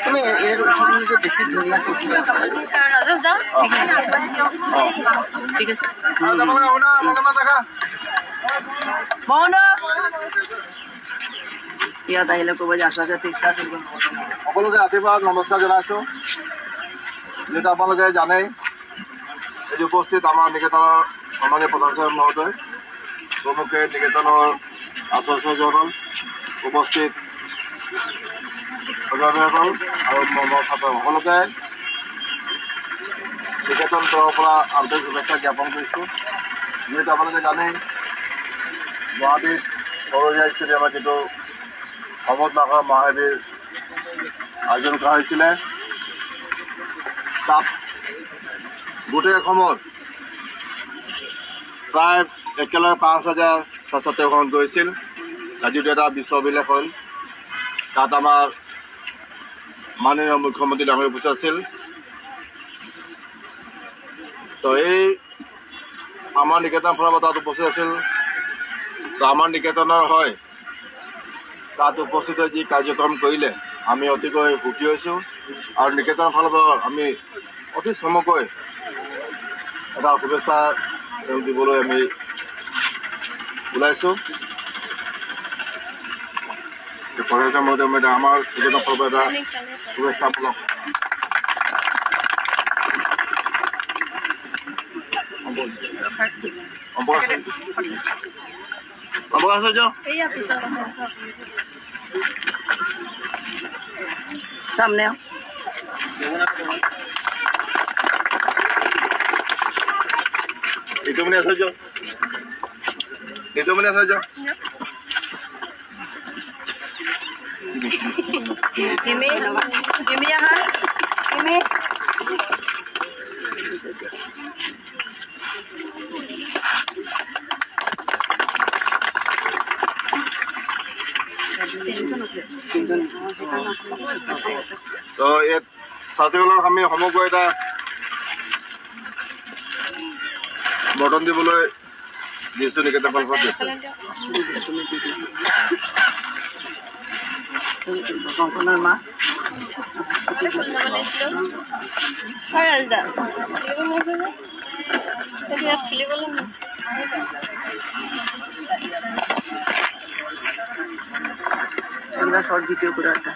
তুমি বেছি ধুনীয়া ঠিক আছে ইয়াত আহিলে ক'ব যে আশা সকলোকে ৰাতিপুৱা নমস্কাৰ জনাইছোঁ। যিহেতু আপোনালোকে জানেই এই যে উপস্থিত আমাৰ নিকেতনৰ সন্মানীয় প্ৰধান মহোদয় প্ৰমুখে নিকেতনৰ আচাৰ্যসকল উপস্থিত অভিভাৱকসকল আৰু ছাত্ৰ সকলোকে নিকেতন তৰফৰ পৰা আন্তৰিক শুভেচ্ছা জ্ঞাপন কৰিছোঁ। যিহেতু আপোনালোকে জানেই গুৱাহাটীত সৰহীয়া ষ্টেডিয়ামত যিটো অমত নাগৰ মহাবীৰ আয়োজন কৰা হৈছিলে তাত গোটেই অসমত প্ৰায় একেলগে 5,000 ছাত্ৰ ছাত্ৰী গৈছিল। যিটো এটা বিশ্ব অভিলেখ হ'ল। তাত আমাৰ মাননীয় মুখ্যমন্ত্ৰী ডাঙৰীয়া উপস্থিত আছিল। তো এই আমাৰ নিকেতন ফালৰ পৰা তাত উপস্থিত আছিল। তো আমাৰ নিকেতনৰ হয় তাত উপস্থিত হৈ যি কাৰ্যক্ৰম কৰিলে আমি অতিকৈ সুখী হৈছোঁ আৰু নিকেতনৰ ফালৰ পৰা আমি অতি চমুকৈ এটা শুভেচ্ছা তেওঁক দিবলৈ আমি ওলাইছোঁ। আমাৰ নিকেতনৰ ফালৰ পৰা এটা শুভেচ্ছামূলক সামনে itu mana saja? Itu mana saja? Ini ya kan? Ini. তো ইয়াত ছাত্ৰীসকলক আমি সমগ্ৰ এটা বৰ্তন দিবলৈ দিছোঁ নিকেতন ফালৰ পৰা শৰ্ট ভিডিও কৰে একটা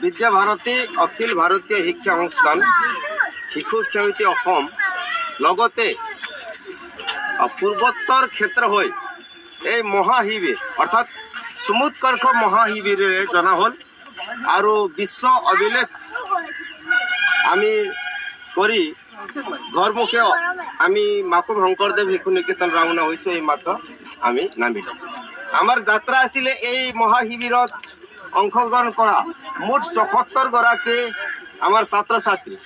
বিদ্যা ভাৰতী অখিল ভাৰতীয় শিক্ষা অনুষ্ঠান শিশু সমিতি অসম লগতে পূৰ্বোত্তৰ ক্ষেত্ৰ হৈ এই মহাশিবিৰ অৰ্থাৎ সমুৎকৰ্ষ মহাশিবিৰেৰে জনা হ'ল আৰু বিশ্ব অভিলেখ আমি কৰি ঘৰমুখে আমি মাকুম শংকৰদেৱ শিশু নিকেতন ৰাওনা হৈছোঁ। এই মাত্ৰ আমি নামিলো। আমাৰ যাত্ৰা আছিলে এই মহাশিবিৰত অংশগ্ৰহণ কৰা মুঠ ৭৪ গৰাকী আমাৰ ছাত্ৰ ছাত্ৰী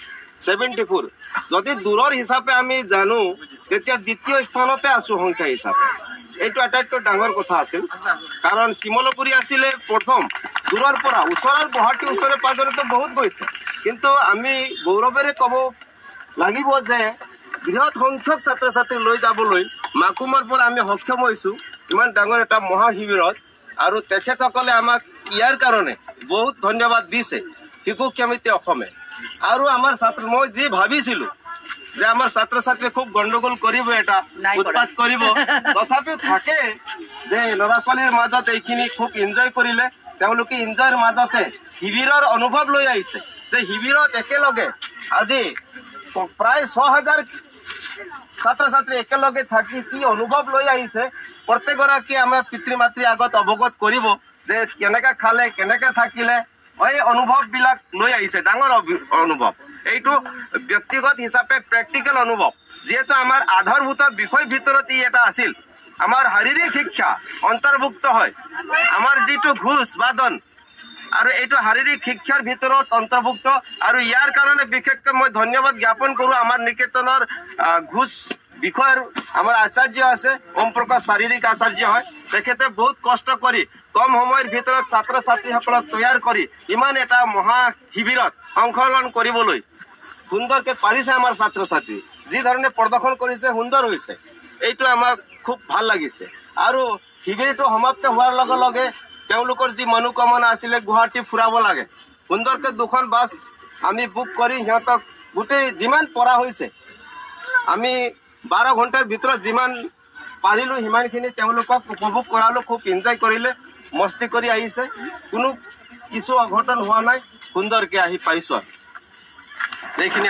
74। যদি দূৰৰ হিচাপে আমি জানো তেতিয়া দ্বিতীয় স্থানতে আছোঁ সংখ্যা হিচাপে। এইটো আটাইতকৈ ডাঙৰ কথা আছিল কাৰণ শিমলুগুৰি আছিলে প্ৰথম। দূৰৰ পৰা ওচৰৰ গুৱাহাটী ওচৰে পাজৰেতো বহুত গৈছে, কিন্তু আমি গৌৰৱেৰে ক'ব লাগিব যে বৃহৎ সংখ্যক ছাত্ৰ ছাত্ৰী লৈ যাবলৈ মাকুমৰ পৰা আমি সক্ষম হৈছোঁ ইমান ডাঙৰ এটা মহা শিবিৰত আৰু তেখেতসকলে আমাক ইয়াৰ কাৰণে বহুত ধন্যবাদ দিছে শিশু সমিতি অসমে আৰু আমাৰ ছাত্ৰ মই যি ভাবিছিলোঁ যে আমাৰ ছাত্ৰ ছাত্ৰী খুব গণ্ডগোল কৰিব এটা উৎপাত কৰিব তথাপিও থাকে যে ল'ৰা ছোৱালীৰ মাজত এইখিনি খুব এনজয় কৰিলে তেওঁলোকে এনজয়ৰ মাজতে শিবিৰৰ অনুভৱ লৈ আহিছে যে শিবিৰত একেলগে আজি প্ৰায় ৬,০০০ ছাত্ৰ ছাত্ৰী একেলগে থাকি কি অনুভৱ লৈ আহিছে প্ৰত্যেকগৰাকী আমাৰ পিতৃ মাতৃৰ আগত অৱগত কৰিব যে কেনেকৈ খালে কেনেকৈ থাকিলে এই অনুভৱবিলাক লৈ আহিছে ডাঙৰ অনুভৱ এইটো ব্যক্তিগত হিচাপে প্ৰেক্টিকেল অনুভৱ যিহেতু আমাৰ আধাৰভূত বিষয় ভিতৰত ই এটা আছিল আমাৰ শাৰীৰিক শিক্ষা অন্তৰ্ভুক্ত হয় আমাৰ যিটো ঘোষ বাদন আৰু এইটো শাৰীৰিক শিক্ষাৰ ভিতৰত অন্তৰ্ভুক্ত আৰু ইয়াৰ কাৰণে বিশেষকৈ মই ধন্যবাদ জ্ঞাপন কৰোঁ আমাৰ নিকেতনৰ ঘোষ বিষয়ৰ আমাৰ আচাৰ্য আছে ওম প্ৰকাশ শাৰীৰিক আচাৰ্য হয় তেখেতে বহুত কষ্ট কৰি কম সময়ৰ ভিতৰত ছাত্ৰ ছাত্ৰীসকলক তৈয়াৰ কৰি ইমান এটা মহা শিবিৰত অংশগ্ৰহণ কৰিবলৈ সুন্দৰকৈ পাৰিছে আমাৰ ছাত্ৰ ছাত্ৰী যি ধৰণে প্ৰদৰ্শন কৰিছে সুন্দৰ হৈছে এইটো আমাক খুব ভাল লাগিছে আৰু শিবিৰটো সমাপ্ত হোৱাৰ লগে লগে তেওঁলোকৰ যি মনোকামনা আছিলে গুৱাহাটী ফুৰাব লাগে সুন্দৰকৈ 2খন বাছ আমি বুক কৰি সিহঁতক গোটেই যিমান পৰা হৈছে আমি 12 ঘণ্টাৰ ভিতৰত যিমান পাৰিলোঁ সিমানখিনি তেওঁলোকক উপভোগ কৰালোঁ খুব এনজয় কৰিলে মস্তি কৰি আহিছে কোনো কিছু অঘটন হোৱা নাই সুন্দৰকৈ আহি পাইছোঁ আৰু এইখিনি